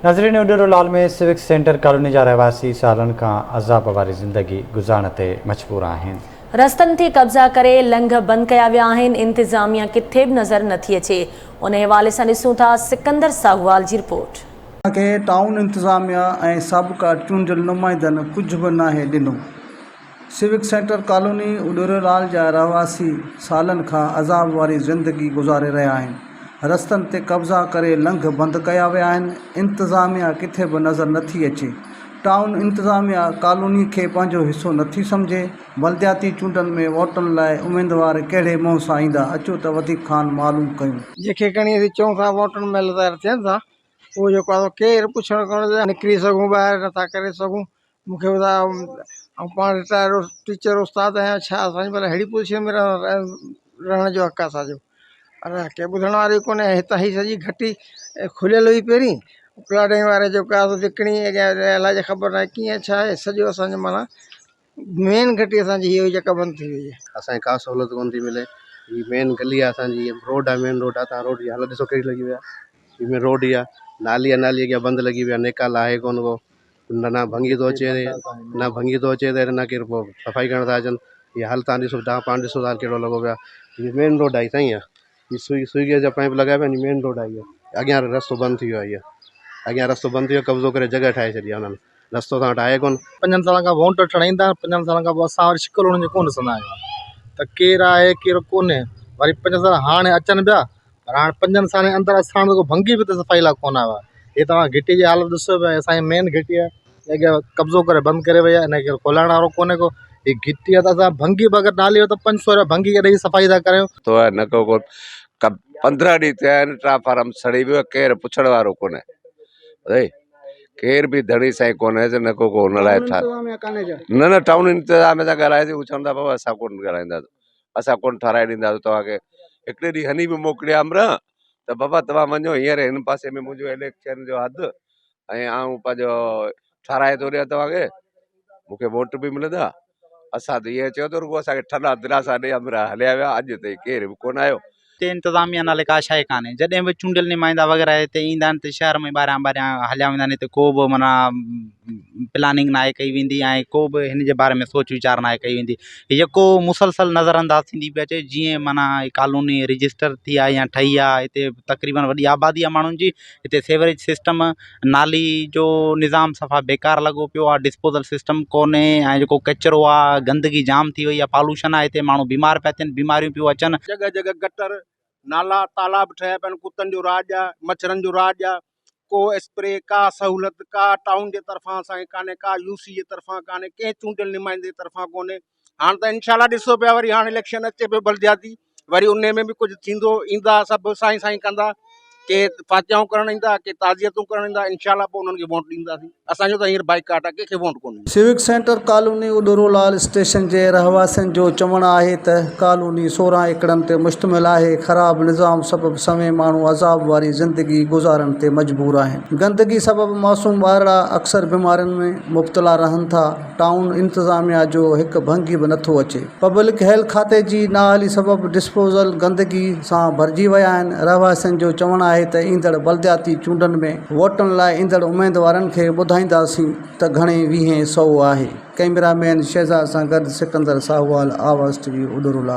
नाज़रीन, उडुरुलाल में civic centre colony जा रहवासी सालन का अज़ाब वारी ज़िंदगी गुज़ारण ते मजबूर आहिनि। रस्तनि ते कब्ज़ा करे लंघ बंद कया विया आहिनि। इंतज़ामिया किथे बि नज़र नथी अचे। उन हवाले सां ॾिसूं था सिकंदर साहूवाल जी रिपोर्ट। के टाउन इंतज़ामिया ऐं साबिक़ा चूंडियल नुमाइंदनि कुझु बि नाहे ॾिनो। सिविक सेंटर कॉलोनी उडुरुलाल जा रहवासी सालनि खां अज़ाब वारी ज़िंदगी गुज़ारे रहिया आहिनि। रस्तनि ते कब्ज़ा करे लंघ बंदि कया विया आहिनि। इंतज़ामिया किथे बि नज़र नथी अचे। टाउन इंतज़ामिया कॉलोनी खे पंहिंजो हिसो नथी सम्झे। बलदियाती चूंडनि में वोटनि लाइ उमेदवार कहिड़े मुंहं सां ईंदा, अचो त वधीक खान मालूम कयूं। जेके खणी असीं चऊं था वोटनि में लॻाए थियनि था, उहो जेको आहे केरु पुछणु कोन निकिरी सघूं, ॿाहिरि नथा करे सघूं। मूंखे ॿुधायो, ऐं पाण रिटायर टीचर उस्ताद आहियां, छा असांजी भला अहिड़ी पोजीशन में रहण जो हक़ आहे असांजो? पर के ॿुधण वारी कोन्हे। हितां ही सॼी घटी खुलियल हुई पहिरीं, प्लाटिंग वारे जेको आहे विकिणी अलाए ख़बर न आहे कीअं छा आहे। सॼो असांजो माना मेन घटी असांजी हीअ हुई जेका बंदि थी वई आहे। असांखे का सहूलियत कोन थी मिले। हीअ मेन गली आहे असांजी, रोड आहे, मेन रोड आहे। तव्हां रोड जी हालत ॾिसो कहिड़ी लॻी वई आहे। हीअ मेन रोड ई आहे, नाली आहे, नाली अॻियां बंदि लॻी वई आहे, नेकाल आहे कोन को, न भंगी थो अचे, न भंगी थो अचे त न केरु पोइ सफ़ाई करण था अचनि। हीअ हाल तव्हां ॾिसो, तव्हां पाण ॾिसो था कहिड़ो लॻो पिया। हीअ मेन रोड आहे साईं, हीअ स्विगीअ जा पाइप लॻाया पिया, मेन रोड आहे हीअ। अॻियां रस्तो बंदि थी वियो आहे, हीअ अॻियां रस्तो बंदि थी वियो, कब्ज़ो करे जॻह ठाहे छॾी आहे हुननि। रस्तो तव्हां ठाहे कोन। 5 सालनि खां वोट वठण ईंदा, 5 सालनि खां पोइ असां वरी शिकल हुननि जो कोन ॾिसंदा आहियूं त केरु आहे केरु कोन्हे। वरी 5 साल हाणे अचनि पिया, पर हाणे 5 सालनि जे अंदरि असां को भंगी बि त सफ़ाई लाइ कोन आयो आहे। हे तव्हां घिटी जी हालत ॾिसो पिया, असांजी मेन घिटी आहे, अॻियां कब्ज़ो करे बंदि करे वई आहे, हिनखे खोलाइण वारो कोन्हे को। ही घिटी आहे त असां भंगी बि अगरि नाली हो त 500 रुपया भंगी खे ॾेई सफ़ाई था करियूं। तो है न को 15 ॾींहं थिया आहिनि, ट्रांसफार्म सड़ी वियो, केरु पुछण वारो कोन्हे। भई केर बि धणी साईं कोन्हे न को हुन लाइ न टाउन इंतज़ामिया सां ॻाल्हाएसीं, हू चवंदा बाबा असां कोन ॻाल्हाईंदासीं, असां कोन ठाराए ॾींदासीं तव्हांखे। हिकिड़े ॾींहुं हनी बि मोकिलिया अमरा त बाबा तव्हां वञो, हींअर हिन पासे में मुंहिंजो इलेक्शन जो हदि ऐं आऊं पंहिंजो ठाराए थो ॾियां तव्हांखे, मूंखे वोट बि मिलंदा। असां त इहे चयो त रुॻो असांखे ठंडा दिलासा ॾे, अमरा हलिया विया, अॼु ताईं केरु बि कोन आयो। हिते इंतज़ामिया नाले का शइ कान्हे। जॾहिं बि चूंडियल नुमाइंदा वग़ैरह हिते ईंदा आहिनि त शहर में ॿाहिरियां हलिया वेंदा आहिनि। हिते को बि माना प्लानिंग नाहे कई वेंदी, ऐं को बि हिन जे बारे में सोच वीचार नाहे कई वेंदी। हीअ जेको मुसलसल नज़रअंदाज थींदी पई अचे, जीअं माना कॉलोनी रजिस्टर थी आहे या ठही आहे, हिते तक़रीबन वॾी आबादी आहे माण्हुनि जी। हिते सेवरेज सिस्टम, नाली जो निज़ाम सफ़ा बेकार लॻो पियो आहे, डिस्पोजल सिस्टम कोन्हे, ऐं जेको कचिरो आहे, गंदगी जाम थी वई आहे, पॉल्यूशन आहे, हिते माण्हू बीमार पिया थियनि, बीमारियूं पियूं अचनि। जगह जगह गटर, नाला, तालाब ठहिया पिया आहिनि, कुतनि जो राज आहे, मच्छरनि जो राज आहे। को स्प्रे, का सहूलियत का टाउन जे तरफ़ां असांखे कान्हे, का यूसी जे तरफ़ां कान्हे, कंहिं चूंडियल नुमाइंदे जे तरफ़ां कोन्हे। हाणे त इनशाला ॾिसो पिया, वरी हाणे इलेक्शन अचे पियो बलदियाती, वरी उन में बि कुझु थींदो, ईंदा सभु साईं साईं कंदा, के फातियाऊं करण ईंदा, के ताज़ियतूं करण ईंदा, इनशाला पोइ उन्हनि खे वोट ॾींदासीं। असांजो त हींअर बाइकाट आहे, कंहिंखे वोट कोन्हे। सिविक सेंटर कॉलोनी उडुरुलाल स्टेशन जे रहवासियुनि जो चवणु आहे त कॉलोनी 16 एकड़नि ते मुश्तमिल आहे। ख़राब निज़ाम सबबि समय माण्हू अज़ाब वारी ज़िंदगी गुज़ारण ते मजबूर आहिनि। गंदगी सबबि मासूम ॿारड़ा अक्सर बीमारियुनि में मुब्तला रहनि था। टाउन इंतज़ामिया जो हिकु भंगी बि नथो अचे। पब्लिक हेल्थ खाते जी नाअहली सबबि डिस्पोजल गंदगी सां भरिजी विया आहिनि। रहवासियुनि जो चवणु आहे त ईंदड़ बलदियाती चूंडनि में वोटनि लाइ ईंदड़ उमेदवारनि खे ॿुधाईंदासीं त घणे 20 100 आहे। कैमरामैन शहज़ाद सां गॾु सिकंदर साहूवाल, आवाज़ टीवी उडुरुलाल।